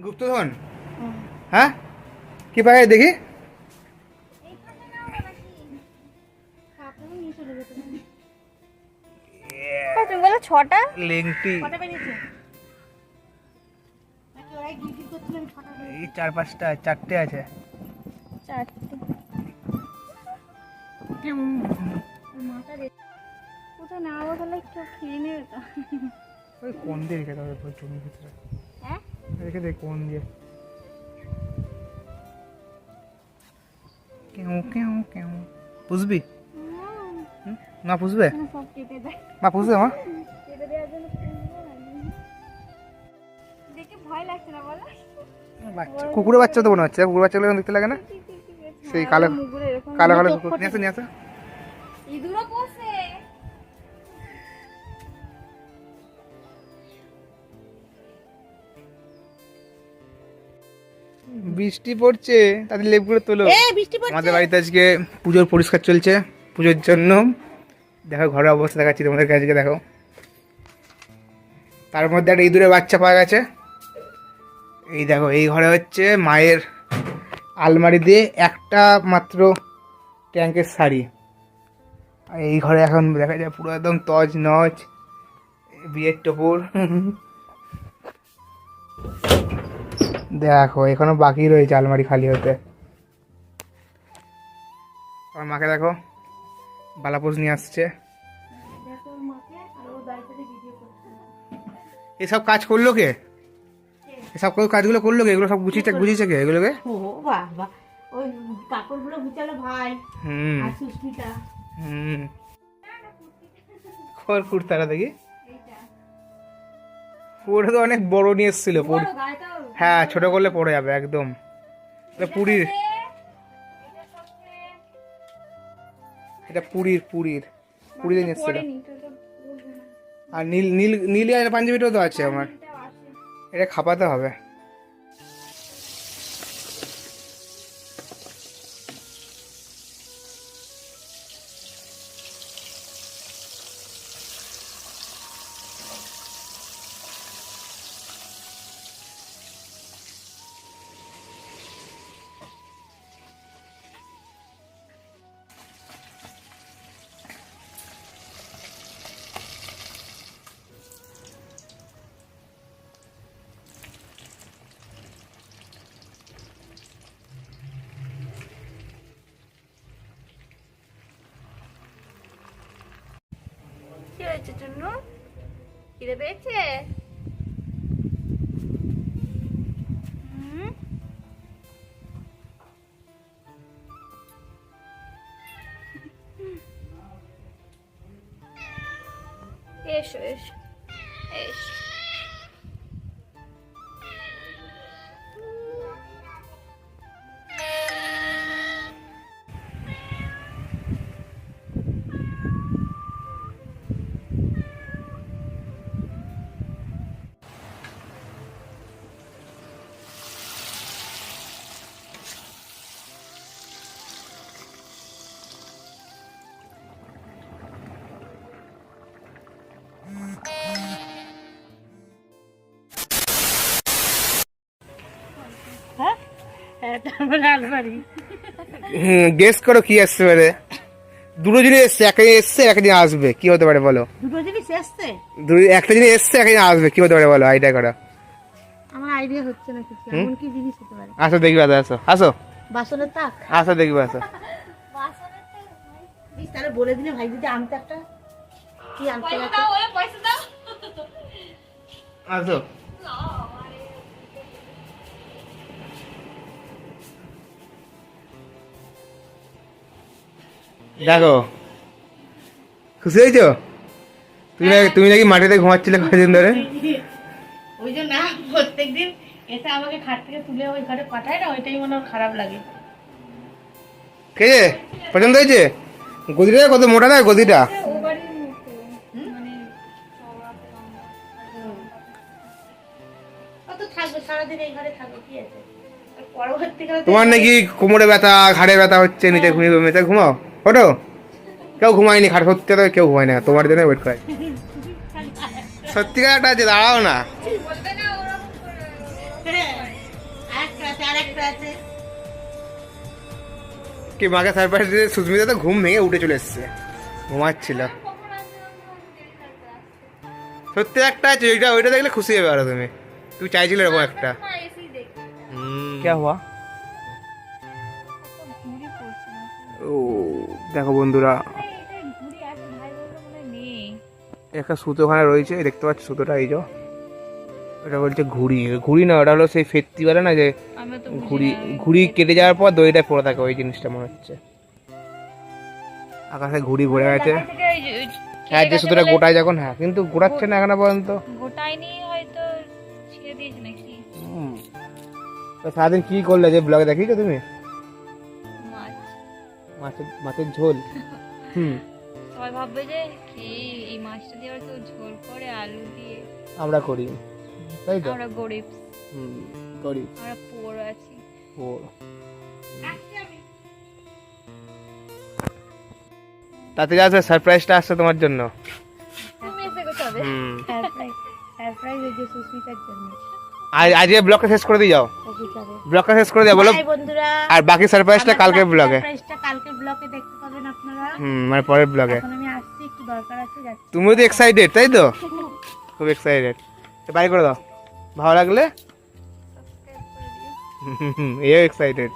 গুপ্তধন? হ্যাঁ, কি পায় দেখি। তুমি বলো 6টা লেংটি এই 4-5টা, 4টে আছে। 4টে কোথায় না বলে একটু খেয়ে নেবে তো। ওই কোন দিয়ে রেখে দেবে জমির ভিতরে? হ্যাঁ রেখে দে কোন দিয়ে। কেউ কেউ কেউ পুষবি না? পুষবে সব কেটে দেয়, মা? পুষবে মা? কেটে দেওয়ার জন্য দেখে ভয় লাগছে না বলো? বাচ্চা, কুকুরের বাচ্চা তো মনে হচ্ছে। কুকুরের বাচ্চাগুলো দেখতে লাগে না? সেই কালো কালো কালো কুকুর। নিয়ে আসো নিয়ে আসো। ইঁদুরও পোষে। বৃষ্টি পড়ছে, তাদের লেপগুলো তোলো। আমাদের বাড়িতে আজকে পুজোর পরিষ্কার চলছে। পুজোর জন্য দেখো ঘরের অবস্থা দেখাচ্ছি তোমাদেরকে আজকে। দেখো, তার মধ্যে একটা ইঁদুরের বাচ্চা পাওয়া গেছে। এই দেখো, এই ঘরে হচ্ছে মায়ের আলমারি দিয়ে একটা মাত্র ট্যাঙ্কের শাড়ি। আর এই ঘরে এখন দেখা যায় পুরো একদম তজ নজ বিয়ের টপুর। দেখো এখনো বাকি রয়েছে আলমারি খালি হতে। আমার মাকে দেখো বালাপোষ নিয়ে আসছে। এসব কাজ করলো কে? এসব কাজগুলো করলো কে? এগুলো সব গুছিয়েছে কে এগুলোকে? ও বাবা, ওই কাপড়গুলো গুছালো ভাই আর সুস্মিতা। খোর কুর্তাটা দেখি, ওটা তো অনেক বড় নিয়ে এসেছিল। হ্যাঁ, ছোট করলে পড়ে যাবে একদম। পুরীর, এটা পুরীতে নিয়ে এসেছিল। আর নীল নীল নীল আর পাঞ্জাবিটাও তো আছে আমার। এটা খাপাতে হবে। কি হয়েছে চুন্নু? খিদে পেয়েছে? এসো এসো এসো। তারপরে আলমারি গেস করো কি আসতে পারে। দুটো জিনিস এসছে, একটা জিনিস এসছে, একটা জিনিস আসবে। কি হতে পারে বলো? দুটো জিনিস এসছে। একটা জিনিস এসছে, একটা জিনিস আসবে। কি হতে পারে বলো? আইডিয়া করো। আমার আইডিয়া হচ্ছে না কিছু। এমন কি জিনিস হতে পারে? আসো দেখবে, আসো আসো বাসনের তাক। আসো দেখবে, আসো। তাহলে বলে দিলে ভাই যদি আনতে একটা কি আনতে গেছে। আসো। দেখো, খুশি হয়েছো? তুমি নাকি মাটিতে ঘুমাচ্ছিলে কয়েকদিন ধরে। ওই যে না, প্রত্যেকদিন এসে আমাকে খাট থেকে তুলে ওই ঘরে পাঠায় না, ওইটাই মনে হয় খারাপ লাগে। কে যে পছন্দ হয়েছে? গদিটা কত মোটা না গদিটা? কত থাকবে সারাদিন এই ঘরে থাকবে, কি আছে? পরবর্তীকালে তোমার নাকি কোমরে ব্যথা, ঘাড়ে ব্যথা হচ্ছে, নিচে ঘুমিয়ে ঘুমাও। ওঠো। কেউ ঘুমায়নি খাট, সত্যি কথা কেউ ঘুমায় না, তোমার জন্য ওয়েট করে। সত্যিকার একটা আছে, দাঁড়াও না। আরেকটা আছে কি মাকে সারপ্রাইজ দিয়ে সুস্মিতা তো ঘুম ভেঙে উঠে চলে এসছে, ঘুমাচ্ছিল। সত্যি একটা আছে, ওইটা দেখলে খুশি হবে আরো। তুমি চাইছিলে এরকম একটা। না এসি দেখি क्या हुआ? ঘুড়ি পড়ছে না ও দেখো বন্ধুরা, এটা ঘুড়ি আছে ভাই বললো মনে নেই একটা সুতো ওখানে রয়েছে, দেখতে পাচ্ছ সুতোটা, এই যে ওটা বলছে ঘুড়ি। ঘুড়ি না, ওটা হলো সেই ফেত্তি বলে না, যে আমরা তো ঘুড়ি ঘুড়ি কেটে যাওয়ার পর দড়িটা পড়ে থাকে, ওই জিনিসটা মনে হচ্ছে। আকাশে ঘুড়ি ভরে গেছে। হ্যাঁ, যে সুতোটা গোটায় যখন, হ্যাঁ কিন্তু গোটাচ্ছে না এখনো পর্যন্ত। গোটায়নি হয়তো ছেড়ে দিয়েছে নাকি তো সারাদিন কি করলে যে ব্লগে দেখিয়েছো তুমি? মাছ মাছের ঝোল। সবাই ভাববে যে কি এই মাছটা দিয়ে আবার কেউ ঝোল করে আলু দিয়ে। আমরা করি, তাই তো? আমরা গরিব, করি। আমরা পোর আছি। ও তাতে যা আছে, সারপ্রাইজটা আসছে তোমার জন্য। তুমি এসে কোথাবে সারপ্রাইজ হয়েছে সুস্মিতার জন্য। আজকে ব্লগটা শেষ করে দিয়ে যাও, অফিস যাবে। ব্লগটা শেষ করে দিয়ে বলো। হাই বন্ধুরা, আর বাকি সারপ্রাইজটা কালকের ব্লগে। সারপ্রাইজটা কালকের ব্লগে দেখতে পাবেন আপনারা। মানে পরের ব্লগে। এখন আমি আসছি, একটু দরকার আছে, যাচ্ছি। তুমিও তো এক্সাইটেড, তাই তো? খুব এক্সাইটেড। তো বাই করে দাও, ভালো লাগলে। সাবস্ক্রাইব করে দিও। এও এক্সাইটেড।